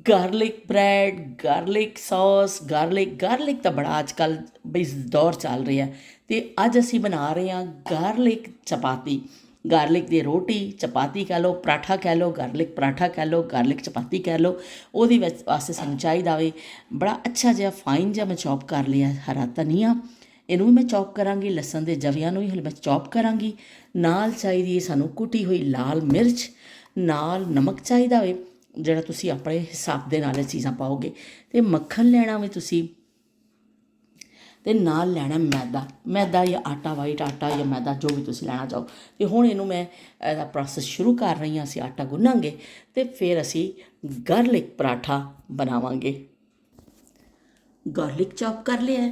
Garlic bread, garlic sauce, garlic ਤਾਂ ਬੜਾ ਅੱਜ ਕੱਲ੍ਹ ਬਈ ਦੌਰ ਚੱਲ ਰਿਹਾ। ਅਤੇ ਅੱਜ ਅਸੀਂ ਬਣਾ ਰਹੇ ਹਾਂ ਗਾਰਲਿਕ ਚਪਾਤੀ। ਗਾਰਲਿਕ ਦੀ ਰੋਟੀ, ਚਪਾਤੀ ਕਹਿ ਲਓ, ਪਰਾਠਾ ਕਹਿ ਲਓ, ਗਾਰਲਿਕ ਪਰਾਠਾ ਕਹਿ ਲਓ, ਗਾਰਲਿਕ ਚਪਾਤੀ ਕਹਿ ਲਓ। ਉਹਦੇ ਵਿੱਚ ਵਾਸਤੇ ਸਾਨੂੰ ਚਾਹੀਦਾ ਵੇ ਬੜਾ ਅੱਛਾ ਜਿਹਾ ਫਾਈਨ ਜਿਹਾ ਮੈਂ ਚੌਪ ਕਰ ਲਿਆ ਹਰਾ ਧਨੀਆ। ਇਹਨੂੰ ਵੀ ਮੈਂ ਚੌਪ ਕਰਾਂਗੀ। ਲਸਣ ਦੇ ਜਵਿਆਂ ਨੂੰ ਵੀ ਹਲੇ ਮੈਂ ਚੌਪ ਕਰਾਂਗੀ। ਨਾਲ ਚਾਹੀਦੀ ਹੈ ਸਾਨੂੰ ਕੁੱਟੀ ਹੋਈ ਲਾਲ ਮਿਰਚ, ਨਾਲ ਨਮਕ ਚਾਹੀਦਾ ਵੇ ਜਿਹੜਾ ਤੁਸੀਂ ਆਪਣੇ ਹਿਸਾਬ ਦੇ ਨਾਲ ਇਹ ਚੀਜ਼ਾਂ ਪਾਓਗੇ। ਅਤੇ ਮੱਖਣ ਲੈਣਾ ਵੇ ਤੁਸੀਂ, ਅਤੇ ਨਾਲ ਲੈਣਾ ਮੈਦਾ ਜਾਂ ਆਟਾ, ਵਾਈਟ ਆਟਾ ਜਾਂ ਮੈਦਾ, ਜੋ ਵੀ ਤੁਸੀਂ ਲੈਣਾ ਚਾਹੋ। ਅਤੇ ਹੁਣ ਇਹਨੂੰ ਮੈਂ ਇਹਦਾ ਪ੍ਰੋਸੈਸ ਸ਼ੁਰੂ ਕਰ ਰਹੀ ਹਾਂ। ਅਸੀਂ ਆਟਾ ਗੁੰਨਾਂਗੇ ਅਤੇ ਫਿਰ ਅਸੀਂ ਗਾਰਲਿਕ ਪਰਾਠਾ ਬਣਾਵਾਂਗੇ। ਗਾਰਲਿਕ ਚੌਪ ਕਰ ਲਿਆ,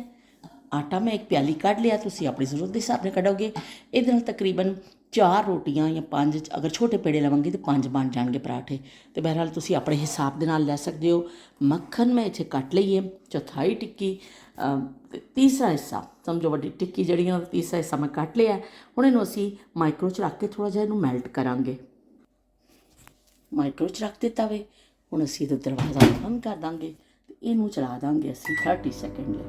ਆਟਾ ਮੈਂ ਇੱਕ ਪਿਆਲੀ ਕੱਢ ਲਿਆ, ਤੁਸੀਂ ਆਪਣੀ ਜ਼ਰੂਰਤ ਦੇ ਹਿਸਾਬ ਨਾਲ ਕੱਢੋਗੇ। ਇਹਦੇ ਨਾਲ ਤਕਰੀਬਨ 4 ਰੋਟੀਆਂ ਜਾਂ 5, ਅਗਰ ਛੋਟੇ ਪੇੜੇ ਲਵਾਂਗੇ ਤਾਂ 5 ਬਣ ਜਾਣਗੇ ਪਰਾਠੇ। ਅਤੇ ਬਹਰਹਾਲ ਤੁਸੀਂ ਆਪਣੇ ਹਿਸਾਬ ਦੇ ਨਾਲ ਲੈ ਸਕਦੇ ਹੋ। ਮੱਖਣ ਮੈਂ ਇੱਥੇ ਕੱਟ ਲਈਏ, ਚੌਥਾਈ ਟਿੱਕੀ, ਤੀਸਰਾ ਹਿੱਸਾ ਸਮਝੋ ਵੱਡੀ ਟਿੱਕੀ ਜਿਹੜੀ ਆ, ਤੀਸਰਾ ਹਿੱਸਾ ਮੈਂ ਕੱਟ ਲਿਆ। ਹੁਣ ਇਹਨੂੰ ਅਸੀਂ ਮਾਈਕਰੋ 'ਚ ਰੱਖ ਕੇ ਥੋੜ੍ਹਾ ਜਿਹਾ ਇਹਨੂੰ ਮੈਲਟ ਕਰਾਂਗੇ। ਮਾਈਕਰੋ 'ਚ ਰੱਖ ਦਿੱਤਾ ਵੇ। ਹੁਣ ਅਸੀਂ ਇਹਦਾ ਦਰਵਾਜ਼ਾ ਬੰਦ ਕਰ ਦਾਂਗੇ ਅਤੇ ਇਹਨੂੰ ਚਲਾ ਦਾਂਗੇ ਅਸੀਂ 30 ਸੈਕਿੰਡ ਲਈ।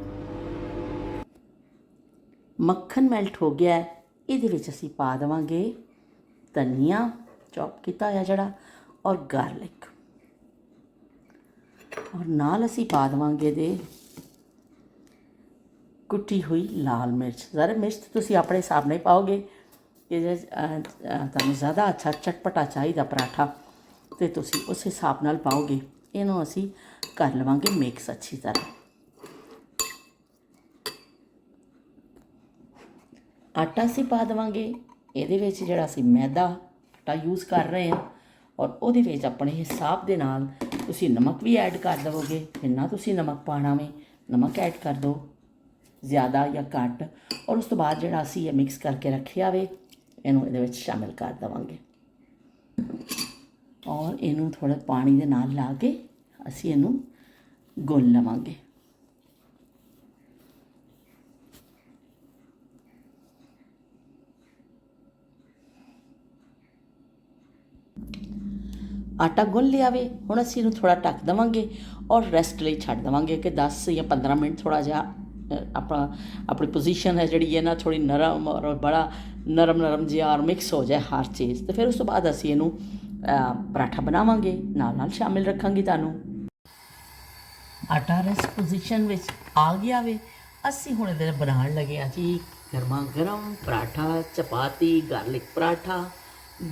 ਮੱਖਣ ਮੈਲਟ ਹੋ ਗਿਆ। ਇਹਦੇ ਵਿੱਚ ਅਸੀਂ ਪਾ ਦੇਵਾਂਗੇ ਧਨੀਆ ਚੌਪ ਕੀਤਾ ਹੋਇਆ ਜਿਹੜਾ, ਔਰ ਗਾਰਲਿਕ, ਔਰ ਨਾਲ ਅਸੀਂ ਪਾ ਦੇਵਾਂਗੇ ਇਹਦੇ ਕੁੱਟੀ ਹੋਈ ਲਾਲ ਮਿਰਚ। ਜ਼ਾਰਾ ਮਿਰਚ ਤੁਸੀਂ ਆਪਣੇ ਹਿਸਾਬ ਨਾਲ ਪਾਓਗੇ ਕਿ ਜੇ ਤੁਹਾਨੂੰ ਜ਼ਿਆਦਾ ਅੱਛਾ ਚਟਪਟਾ ਚਾਹੀਦਾ ਪਰਾਠਾ ਅਤੇ ਤੁਸੀਂ ਉਸ ਹਿਸਾਬ ਨਾਲ ਪਾਓਗੇ। ਇਹਨੂੰ ਅਸੀਂ ਕਰ ਲਵਾਂਗੇ ਮਿਕਸ ਅੱਛੀ ਤਰ੍ਹਾਂ। ਆਟਾ ਅਸੀਂ ਪਾ ਦੇਵਾਂਗੇ ਇਹਦੇ ਵਿੱਚ, ਜਿਹੜਾ ਅਸੀਂ ਮੈਦਾ ਆਟਾ ਯੂਜ਼ ਕਰ ਰਹੇ ਹਾਂ, ਔਰ ਉਹਦੇ ਵਿੱਚ ਆਪਣੇ ਹਿਸਾਬ ਦੇ ਨਾਲ ਤੁਸੀਂ ਨਮਕ ਵੀ ਐਡ ਕਰ ਦੇਵੋਗੇ। ਜਿੰਨਾ ਤੁਸੀਂ ਨਮਕ ਪਾਉਣਾ ਵੇ ਨਮਕ ਐਡ ਕਰ ਦਿਓ, ਜ਼ਿਆਦਾ ਜਾਂ ਘੱਟ। ਔਰ ਉਸ ਤੋਂ ਬਾਅਦ ਜਿਹੜਾ ਅਸੀਂ ਇਹ ਮਿਕਸ ਕਰਕੇ ਰੱਖਿਆ ਵੇ ਇਹਨੂੰ ਇਹਦੇ ਵਿੱਚ ਸ਼ਾਮਿਲ ਕਰ ਦੇਵਾਂਗੇ, ਔਰ ਇਹਨੂੰ ਥੋੜ੍ਹਾ ਪਾਣੀ ਦੇ ਨਾਲ ਲਾ ਕੇ ਅਸੀਂ ਇਹਨੂੰ ਗੁੰਨ ਲਵਾਂਗੇ। ਆਟਾ ਗੁੰਨ ਲਿਆ ਵੇ। ਹੁਣ ਅਸੀਂ ਇਹਨੂੰ ਥੋੜ੍ਹਾ ਢੱਕ ਦੇਵਾਂਗੇ ਔਰ ਰੈਸਟ ਲਈ ਛੱਡ ਦੇਵਾਂਗੇ ਕਿ 10 ਜਾਂ 15 ਮਿੰਟ ਥੋੜ੍ਹਾ ਜਿਹਾ ਆਪਣੀ ਪੋਜੀਸ਼ਨ ਹੈ ਜਿਹੜੀ ਹੈ ਨਾ ਥੋੜ੍ਹੀ ਨਰਮ, ਔਰ ਬੜਾ ਨਰਮ ਜਿਹਾ ਔਰ ਮਿਕਸ ਹੋ ਜਾਏ ਹਰ ਚੀਜ਼। ਅਤੇ ਫਿਰ ਉਸ ਤੋਂ ਬਾਅਦ ਅਸੀਂ ਇਹਨੂੰ ਪਰਾਠਾ ਬਣਾਵਾਂਗੇ, ਨਾਲ ਸ਼ਾਮਿਲ ਰੱਖਾਂਗੀ ਤੁਹਾਨੂੰ। ਆਟਾ ਰੈਸਟ ਪੋਜੀਸ਼ਨ ਵਿੱਚ ਆ ਗਿਆ ਵੇ। ਅਸੀਂ ਹੁਣ ਇਹਦੇ ਬਣਾਉਣ ਲੱਗੇ ਹਾਂ ਜੀ ਗਰਮਾ ਗਰਮ ਪਰਾਠਾ, ਚਪਾਤੀ, ਗਾਰਲਿਕ ਪਰਾਠਾ,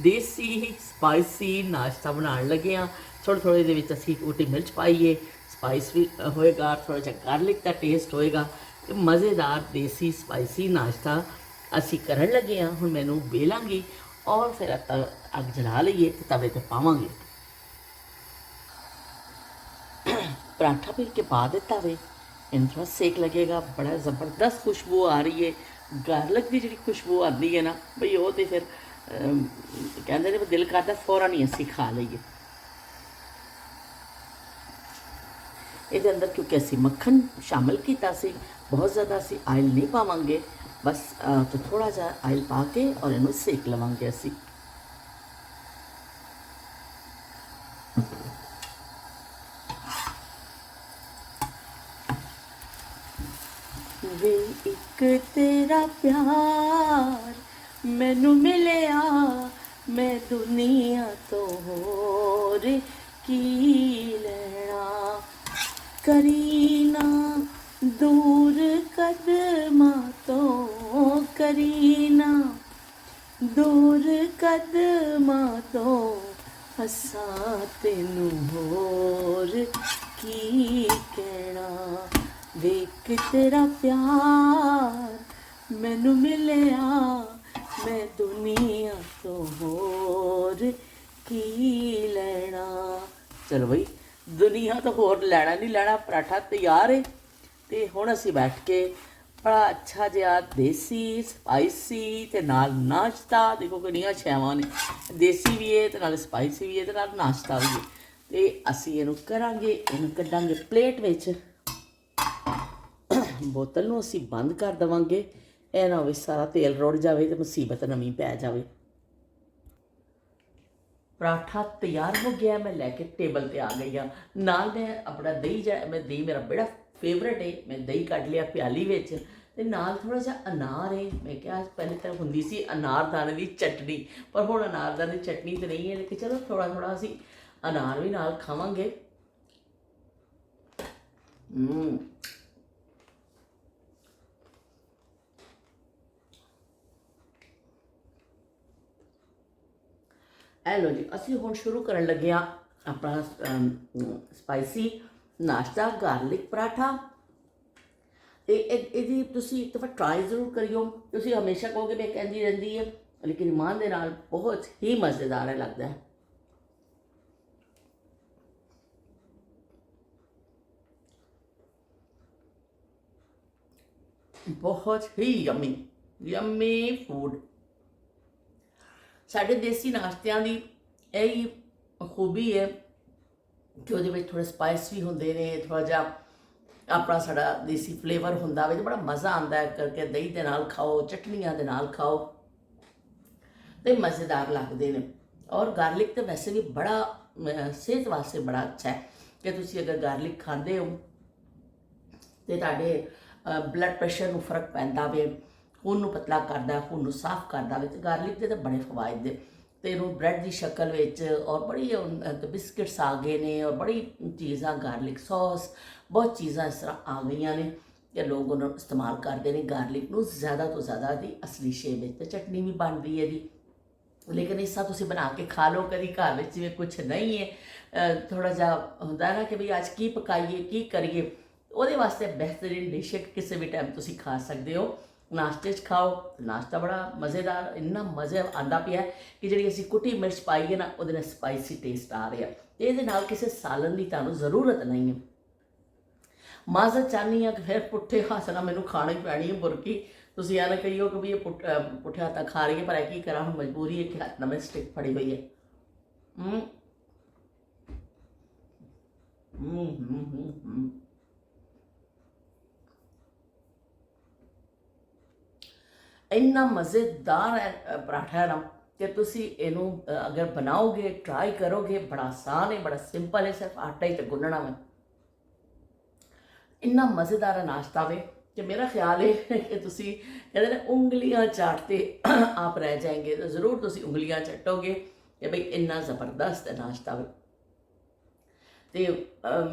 ਦੇਸੀ ਸਪਾਈਸੀ ਨਾਸ਼ਤਾ ਬਣਾਉਣ ਲੱਗੇ ਹਾਂ। ਥੋੜ੍ਹੇ ਇਹਦੇ ਵਿੱਚ ਅਸੀਂ ਕੁੱਟੀ ਮਿਰਚ ਪਾਈਏ, ਸਪਾਈਸ ਵੀ ਹੋਏਗਾ, ਥੋੜ੍ਹਾ ਜਿਹਾ ਗਾਰਲਿਕ ਦਾ ਟੇਸਟ ਹੋਏਗਾ। ਅਤੇ ਮਜ਼ੇਦਾਰ ਦੇਸੀ ਸਪਾਈਸੀ ਨਾਸ਼ਤਾ ਅਸੀਂ ਕਰਨ ਲੱਗੇ ਹਾਂ। ਹੁਣ ਮੈਨੂੰ ਵੇਲਾਂਗੀ ਔਰ ਫਿਰ ਅੱਗ ਜਲਾ ਲਈਏ ਅਤੇ ਤਵੇ 'ਤੇ ਪਾਵਾਂਗੇ। ਪਰਾਠਾ ਫਿਰ ਕੇ ਪਾ ਦਿੱਤਾ ਵੇ। ਇਹਨੂੰ ਥੋੜ੍ਹਾ ਸੇਕ ਲੱਗੇਗਾ, ਬੜਾ ਜ਼ਬਰਦਸਤ ਖੁਸ਼ਬੂ ਆ ਰਹੀ ਹੈ। ਗਾਰਲਿਕ ਦੀ ਜਿਹੜੀ ਖੁਸ਼ਬੂ ਆਉਂਦੀ ਹੈ ਨਾ ਬਈ, ਉਹ ਤਾਂ ਫਿਰ ਕਹਿੰਦੇ ਨੇ ਵੀ ਦਿਲ ਕਰਦਾ ਫੌਰਨ ਹੀ ਅਸੀਂ ਖਾ ਲਈਏ। ਇਹਦੇ ਅੰਦਰ ਕਿਉਂਕਿ ਅਸੀਂ ਮੱਖਣ ਸ਼ਾਮਿਲ ਕੀਤਾ ਸੀ, ਬਹੁਤ ਜ਼ਿਆਦਾ ਅਸੀਂ ਆਇਲ ਨਹੀਂ ਪਾਵਾਂਗੇ, ਬਸ ਥੋੜ੍ਹਾ ਜਿਹਾ ਆਇਲ ਪਾ ਕੇ ਔਰ ਇਹਨੂੰ ਸੇਕ ਲਵਾਂਗੇ ਅਸੀਂ। ਵੇ ਇੱਕ ਤੇਰਾ ਪਿਆਰ ਮੈਨੂੰ ਮਿਲਿਆ, ਮੈਂ ਦੁਨੀਆ ਤੋਂ ਹੋਰ ਕੀ ਲੈਣਾ। ਕਰੀ ਨਾ ਦੂਰ ਕਦਮਾਂ ਤੋਂ, ਕਰੀ ਨਾ ਦੂਰ ਕਦਮਾਂ ਤੋਂ, ਹੱਸਾਂ ਤੈਨੂੰ ਹੋਰ ਕੀ ਕਹਿਣਾ। ਵੇਖ ਤੇਰਾ ਪਿਆਰ ਮੈਨੂੰ ਮਿਲਿਆ, ਮੈਂ ਦੁਨੀਆ ਤੋਂ ਹੋਰ ਕੀ ਲੈਣਾ। ਚਲੋ ਬਈ, ਦੁਨੀਆ ਤੋਂ ਹੋਰ ਲੈਣਾ ਨਹੀਂ ਲੈਣਾ, ਪਰਾਠਾ ਤਿਆਰ ਹੈ। ਅਤੇ ਹੁਣ ਅਸੀਂ ਬੈਠ ਕੇ ਬੜਾ ਅੱਛਾ ਜਿਹਾ ਦੇਸੀ ਸਪਾਈਸੀ ਅਤੇ ਨਾਲ ਨਾਸ਼ਤਾ, ਦੇਖੋ ਕਿੰਨੀਆਂ ਛਾਵਾਂ ਨੇ, ਦੇਸੀ ਵੀ ਹੈ ਅਤੇ ਨਾਲ ਸਪਾਈਸੀ ਵੀ ਹੈ ਅਤੇ ਨਾਲ ਨਾਸ਼ਤਾ ਵੀ ਹੈ। ਅਤੇ ਅਸੀਂ ਇਹਨੂੰ ਕਰਾਂਗੇ, ਇਹਨੂੰ ਕੱਢਾਂਗੇ ਪਲੇਟ ਵਿੱਚ। ਬੋਤਲ ਨੂੰ ਅਸੀਂ ਬੰਦ ਕਰ ਦੇਵਾਂਗੇ, ਇਹ ਨਾ ਹੋਵੇ ਸਾਰਾ ਤੇਲ ਰੁੜ ਜਾਵੇ ਅਤੇ ਮੁਸੀਬਤ ਨਵੀਂ ਪੈ ਜਾਵੇ। पराठा तैयार हो गया, मैं लैके टेबल पर आ गई हाँ। नाल मैं अपना दही मैं दही मेरा बड़ा फेवरेट है, मैं दही कढ़ लिया प्याली विच ते नाल थोड़ा जिहा अनार है। मैं क्या पहले तो हुंदी सी अनारदाने की चटनी, पर हुण अनारदाने की चटनी तो नहीं है, लेकिन चलो थोड़ा थोड़ा असीं अनार भी नाल खावांगे। ए लो जी, असीं हुण शुरू करन लगे हाँ अपना स्पाइसी नाश्ता गार्लिक पराठा। ਤੇ ਇਹਦੀ ਤੁਸੀਂ ਇੱਕ ਦਫਾ ਟਰਾਈ ਜ਼ਰੂਰ ਕਰਿਓ। ਤੁਸੀਂ ਹਮੇਸ਼ਾ ਕਹੋਗੇ ਮੈਂ ਕਹਿੰਦੀ ਰਹਿੰਦੀ ਹੈ, ਲੇਕਿਨ ਇਮਾਨ ਦੇ ਨਾਲ ਬਹੁਤ ਹੀ ਮਜ਼ੇਦਾਰ ਹੈ, ਲੱਗਦਾ ਹੈ ਬਹੁਤ ਹੀ ਯਮੀ ਯਮੀ ਫੂਡ। ਸਾਡੇ ਦੇਸੀ ਨਾਸ਼ਤਿਆਂ ਦੀ ਇਹੀ ਖੂਬੀ ਹੈ ਕਿ ਉਹਦੇ ਵਿੱਚ ਥੋੜ੍ਹੇ ਸਪਾਈਸ ਵੀ ਹੁੰਦੇ ਨੇ, ਥੋੜ੍ਹਾ ਜਿਹਾ अपना साड़ा देसी फ्लेवर होंदा वे, तो बड़ा मज़ा आता है करके दही के नाल खाओ, चटनियां दे नाल खाओ तो मज़ेदार लगते हैं। और गार्लिक तो वैसे भी बड़ा सेहत वास्ते बड़ा अच्छा है कि तुसी अगर गार्लिक खाते हो तो तुहाडे ब्लड प्रेशर में फर्क पैंदा वे, खून नूं पतला करदा, खून नूं साफ करदा वे। तो गार्लिक के तो बड़े फवायद ने, तो इनू ब्रैड की शक्ल विच और बड़ी बिस्किट्स आ गए ने और बड़ी चीज़ां गार्लिक सॉस बहुत चीज़ां इस तरह आ गई ने कि लोग उन्होंने इस्तेमाल करते हैं गार्लिक नूं ज़्यादा तो ज़्यादा दी असली शेप में। तो चटनी भी बनती है जी, लेकिन इसा तुसीं बना के खा लो कभी घर में जिवें कुछ नहीं है, थोड़ा जा होंदा ना कि भाई अज की पकाइए की करिए, ਉਹਦੇ वास्ते बेहतरीन डिश है, किसी भी टाइम तुसीं खा सकते हो। नाश्ते खाओ, नाश्ता बड़ा मज़ेदार, इन्ना मज़ा आता पिया कि जी असीं कुटी मिर्च पाई है ना, उहदे नाल स्पाइसी टेस्ट आ रहा है। ये नाल किसी सालन की तुहानूं ज़रूरत नहीं है। माजत चाहनी हाँ कि फिर पुट्ठे हथ ना मैनू खानी पैनी है बुरकी, तुसीं ऐ ना कहियो कि भी ये पुट्ठे हथ खा रही है, पर की करा हूँ मजबूरी है कि हथ ना मैं स्टिक फड़ी हुई है। इन्ना मज़ेदार है पराठा है ना कि तुसी इनू अगर बनाओगे ट्राई करोगे, बड़ा आसान है, बड़ा सिंपल है, सिर्फ आटा ही तो गुनना है। इन्ना मज़ेदार नाश्ता वे कि मेरा ख्याल है कि तुसी कहते ना उंगलियां चाटते आप रह जाएंगे, तो ज़रूर तुसी उंगलियां चटोगे कि भाई इन्ना ज़बरदस्त नाश्ता वे। तो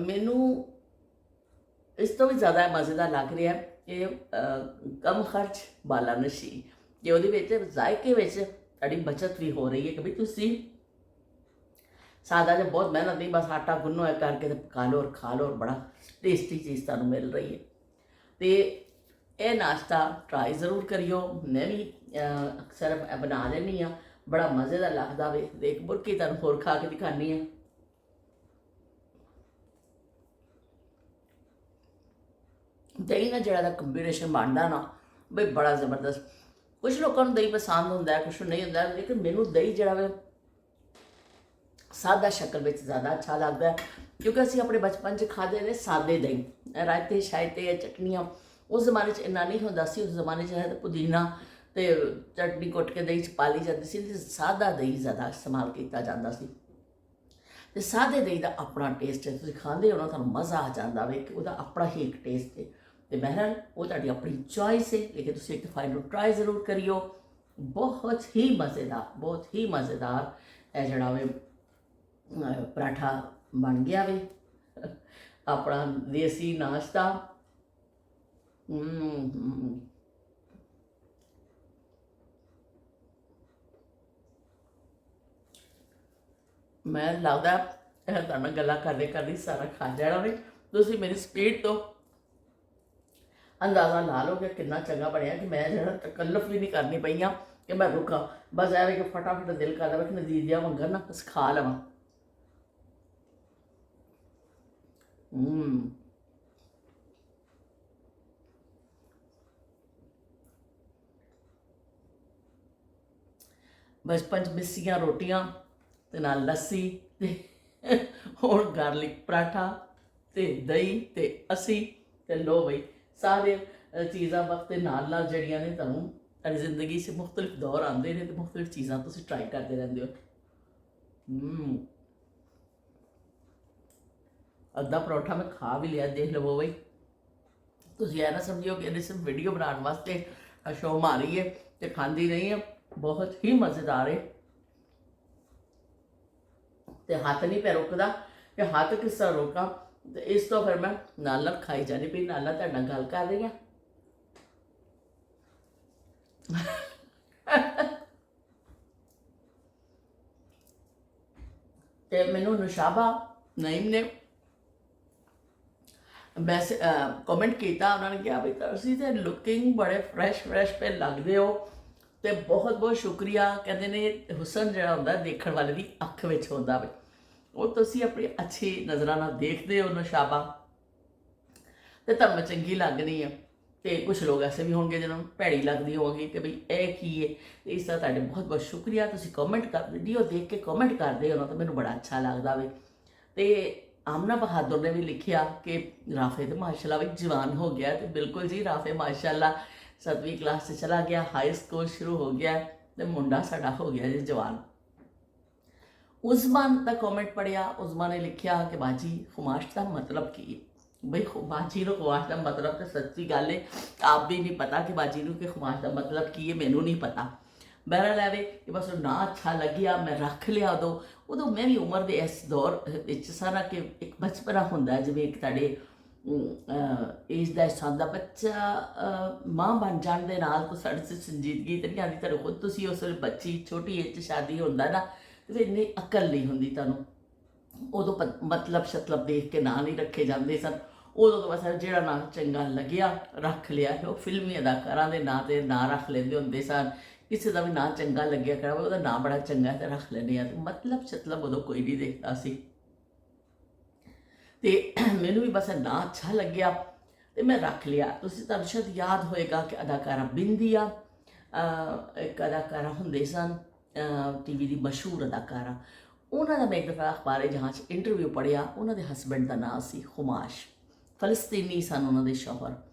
मैनू इस तो भी ज़्यादा मज़ेदार लग रहा है कि कम खर्च बाला नशी, कि वो जायके तुहाडी बचत भी हो रही है कि भाई तुसी सादा जो बहुत मेहनत नहीं, बस आटा गुन्नो है करके पका लो और खा लो और बड़ा टेस्टी चीज़ तुहानूं मिल रही है। तो यह नाश्ता ट्राई ज़रूर करियो, मैं भी अक्सर बना लेनी हाँ, बड़ा मज़ेदार लगता वे। एक बुरकी तुहानूं होर खा के दिखानी है। दही ना जड़ा कंबीनेशन बनता ना बई बड़ा जबरदस्त। कुछ लोगों को दही पसंद होंदा है, कुछ नहीं होंदा, लेकिन मैनू दही जड़ा वे सादा शक्ल में ज़्यादा अच्छा लगता है, क्योंकि असीं अपने बचपन च खाते ने सादे दही, रायते शायते चटनियाँ उस जमाने इन्ना नहीं होंदा सी। उस जमाने है पुदीना तो चटनी कुट के दही च पा ली जाती सी, सादा दही ज़्यादा इस्तेमाल किया जाता सी। तो सादे दही का अपना टेस्ट है, तुसीं खांदे हो ना तुहानूं मज़ा आ जाता वे कि उहदा अपना ही एक टेस्ट है। तो बहरहाल वो तुहाडी अपनी चॉइस है, लेकिन तुसीं एक दफ़ा इनू ट्राई ज़रूर करियो। बहुत ही मज़ेदार, बहुत ही मज़ेदार है जड़ा वे पराठा बन गया वे अपना देसी नाश्ता। मैं लगता तुहाडे नाल गल्लां करदे करदे सारा खा जाना वे। तुसीं मेरी स्पीड तो अंदाज़ा ला लो कि कितना चंगा बनया कि मैं जो तकल्लुफ भी नहीं करनी पई कि मैं रुका, बस ऐ कि फटाफट दिल करदा कि नतीजा मंगन ना बस खा लवां। बचपन च मिस्सियां रोटियां ते नाल लस्सी ते हुण गार्लिक पराठा ते दही ते असी ते लो बई सारे चीज़ां वक्त दे नाल नाल जड़ियां ने तुहानूं ज़िंदगी से मुख्तलिफ दौर आते हैं तो मुख्तलिफ चीज़ां तुसीं ट्राई करते रहंदे हो। हम्म, अद्धा परौठा मैं खा भी लिया, देख लवो बई। ਤੁਸੀਂ ਇਹ ਨਾ ਸਮਝਿਓ ਕਿ ਇਹਨੇ ਸਿਰਫ ਵੀਡੀਓ ਬਣਾਉਣ ਵਾਸਤੇ ਸ਼ੋਅ ਮਾਰੀ ਹੈ ਤੇ ਖਾਂਦੀ ਨਹੀਂ ਹੈ। ਬਹੁਤ ਹੀ ਮਜ਼ੇਦਾਰ ਹੈ ਤੇ ਹੱਥ ਨਹੀਂ ਪੈ ਰੁਕਦਾ ਕਿ ਹੱਥ ਕਿਸ ਤਰ੍ਹਾਂ ਰੋਕਾਂ। ਤੇ ਇਸ ਤੋਂ ਫਿਰ ਮੈਂ ਨਾਲ ਨਾਲ ਖਾਈ ਜਾਣੀ ਪਈ, ਨਾਲ ਨਾਲ ਤੁਹਾਡੇ ਨਾਲ ਗੱਲ ਕਰ ਰਹੀ ਹਾਂ। ਤੇ ਮੈਨੂੰ ਨੁਸ਼ਾਬਾ ਨਈਮ ਨੇ ਮੈਸ ਕਮੈਂਟ ਕੀਤਾ, ਉਹਨਾਂ ਨੇ ਕਿਹਾ ਵੀ ਤੁਸੀਂ ਤੇ ਲੁਕਿੰਗ ਬੜੇ ਫਰੈਸ਼ ਪੇ ਲੱਗਦੇ ਹੋ ਤੇ ਬਹੁਤ ਬਹੁਤ ਸ਼ੁਕਰੀਆ। ਕਹਿੰਦੇ ਨੇ ਹੁਸਨ ਜਿਹੜਾ ਹੁੰਦਾ ਦੇਖਣ ਵਾਲੇ ਦੀ ਅੱਖ ਵਿੱਚ ਹੁੰਦਾ ਵੇ, ਉਹ ਤੁਸੀਂ ਆਪਣੀ ਅੱਛੀ ਨਜ਼ਰਾਂ ਨਾਲ ਦੇਖਦੇ ਹੋ ਨੁਸ਼ਾਬਾ, ਤੇ ਤੁਹਾਨੂੰ ਚੰਗੀ ਲੱਗਣੀ ਹੈ। ਤੇ ਕੁਝ ਲੋਕ ਐਸੇ ਵੀ ਹੋਣਗੇ ਜਿਹਨਾਂ ਨੂੰ ਭੈੜੀ ਲੱਗਦੀ ਹੋਵੇਗੀ ਕਿ ਬਈ ਇਹ ਕੀ ਹੈ। ਤੇ ਇਸ ਤਰ੍ਹਾਂ ਤੁਹਾਡੇ ਬਹੁਤ ਬਹੁਤ ਸ਼ੁਕਰੀਆ, ਤੁਸੀਂ ਕਮੈਂਟ ਕਰ ਵੀਡੀਓ ਦੇਖ ਕੇ ਕਮੈਂਟ ਕਰਦੇ ਹੋ ਨਾ, ਤਾਂ ਮੈਨੂੰ ਬੜਾ ਅੱਛਾ ਲੱਗਦਾ ਵੇ। ਤੇ आमना बहादुर ने भी लिखिया कि राफे तो माशाल्लाह भी जवान हो गया। तो बिल्कुल जी, राफे माशाल्लाह 7वीं क्लास से चला गया, हाई स्कूल शुरू हो गया तो मुंडा साडा हो गया जी जवान। उस्मान का कॉमेंट पढ़िया, उस्मान ने लिखिया कि बाजी खुमाश का मतलब की है। बई बाजी को खुमाश का मतलब तो सच्ची गल है, आप भी नहीं पता कि बाजी को कि खुमाश का मतलब की है, मैनू नहीं पता। बहरहाल है कि बस ना अच्छा लगिया, मैं रख लिया। उदों मैं भी उम्र के इस दौर सारा कि एक बचपना होंदा है, जिवें एक तुहाडे एज का हिस्सा होंदा। बच्चा मां बन जाण दे नाल कोई साडे च संजीदगी ते नहीं आती। तुहाडे खुद तुसीं उस वेले बच्ची छोटी एज च शादी होंदा ना, ते फिर इन्नी अकल नहीं होंदी तुहानूं। उदों मतलब शतलब देख के नां नहीं रखे जाते सन। उदों तो बस जिहड़ा नां चंगा लग्गिया रख लिया। वो फिल्मी अदाकारां दे नां ते नां रख लैंदे हुंदे सन। किसी का भी ना चंगा लग्या करा वो ना बड़ा चंगा है तो रख लेने। तो मतलब शतलब उदों कोई नहीं देखता सी। ते मैनू भी बस ना अच्छा लग्या तो मैं रख लिया। तुहानूं शायद याद होएगा कि अदाकारा बिंदिया एक अदाकारा हुंदे सन टीवी की मशहूर अदाकारा, उन्होंने मैं एक दफ़ा अखबार जहाँ इंटरव्यू पढ़िया। उन्होंने हसबैंड का नाम सी खुमाश, फलस्तीनी सन उन्होंने शौहर।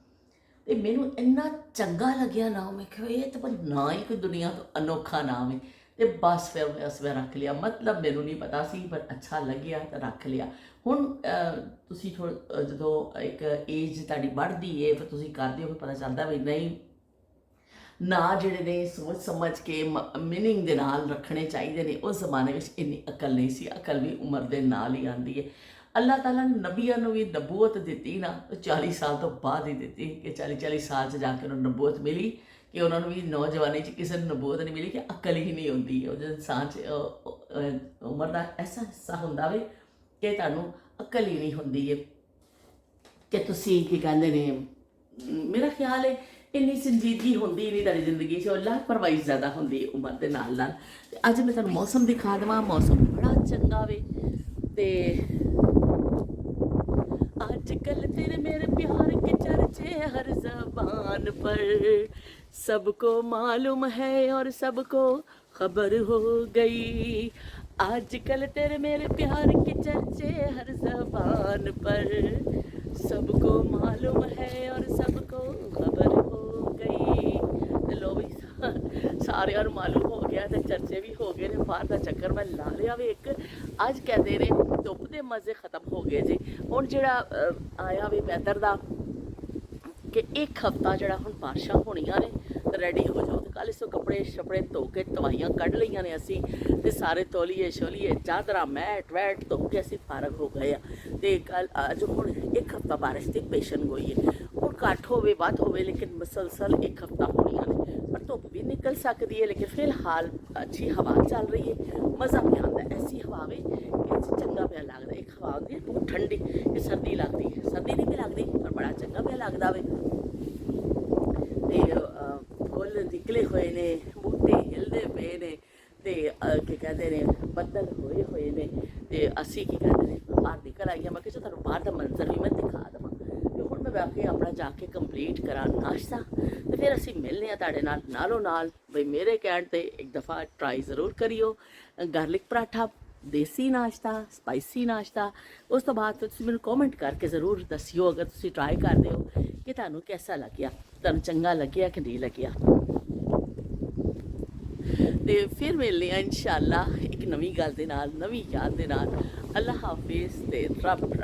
तो मैनू इन्ना चंगा लग्या ना, मैं कहा ये तो पर ना ही कोई दुनिया तो अनोखा नाम है। तो बस फिर मैं उस वे रख लिया। मतलब मैनू नहीं पता सी, पर अच्छा लग्या तो रख लिया। हुण तुसीं जो एक एज तुहाडी बढ़दी है फिर तुसीं करदे हो, फिर पता चलदा भी नहीं ना जिहड़े ने सोच समझ के मीनिंग दे नाल रखने चाहिए ने। उस जमाने में इन्नी अकल नहीं सी, अकल भी उम्र दे नाल ही आंदी है। अल्लाह ताला ने नबियां नूं भी नबूवत दी ना 40 साल तो बाद ही दी कि 40 साल से जाके उन्होंने नबूवत मिली। कि उन्होंने भी नौजवानी किसी ने नबूवत नहीं मिली कि अकल ही नहीं होंदी। उस इंसान च उम्र का ऐसा हिस्सा होंदा वे कि तुहानूं अकल ही नहीं होंदी है कि तुसीं की कहंदे ने। मेरा ख्याल है इन्नी संजीदगी होंदी नहीं तुहाडी जिंदगी च, लापरवाही ज़्यादा होंदी है उम्र के नाल नाल। ते अज मैं तुहानूं मौसम दिखा देवां। मौसम बड़ा चंगा वे। ते आजकल तेरे मेरे प्यार के चर्चे हर ज़बान पर, सबको मालूम है और सबको खबर हो गई। आजकल तेरे मेरे प्यार के चर्चे हर ज़बान पर, सबको मालूम है और सबको खबर हो गई। लो भी सारे मालूम हो गया तो चर्चे भी हो गए ने। बाहर का चक्कर मैं ला लिया वे एक। अज कहते ने धुप के मजे खत्म हो गए जी। हुण जिहड़ा आया वे वैदर का कि एक हफ्ता जिहड़ा हुण बारिशां होणियां ने, रेडी हो जाओ। तो कल इस कपड़े शपड़े धो के धवाइयां कढ़ लईयां ने असीं, ते सारे तौलीए शोलीए चादरां मैट वैट धो के असीं फारग हो गए। तो कल अज हुण एक हफ्ता बारिश की पेशन गोई है। हुण घट होवे वध होवे, लेकिन मसलसल एक हफ्ता होणियां ने। पर धुप भी निकल सकती है, लेकिन फिलहाल अच्छी हवा चल रही है। मज़ा भी आता है ऐसी हवा में कि चंगा पिया लगता। एक हवा होती है बहुत ठंडी कि सर्दी लगती है, सर्दी नहीं भी लगती पर बड़ा चंगा पिया लगता वे। फुल निकले हुए ने, बूटे हिलते पे ने, ते की कहते ने बदल होए हुए ने। ते असी की कहते ने बाहर निकल आई। मैं किसी तुहानूं बाहर का मंजर भी मैं दिखा देवां। तो हुण मैं बाकी अपना जाके कंप्लीट करा नाश्ता, तो फिर असी मिलने आ तुहाडे नाल। नालों नाल बई मेरे कहण ते एक दफ़ा ट्राई ज़रूर करियो गार्लिक पराठा, देसी नाश्ता, स्पाइसी नाश्ता। उस तो बाद फिर तुसीं मैनूं कॉमेंट करके ज़रूर दस्सियो अगर तुसीं ट्राई करदे हो कि तुहानूं कैसा लग्या, तुहानूं चंगा लग्या कि नहीं लग्या। तो फिर मिलने इंशाअल्लाह एक ਇੱਕ ਨਵੀਂ ਗੱਲ ਦੇ ਨਾਲ, ਨਵੀਂ ਯਾਦ ਦੇ ਨਾਲ। ਅੱਲਾ ਹਾਫਿਜ਼ ਤੇ ਰੱਬ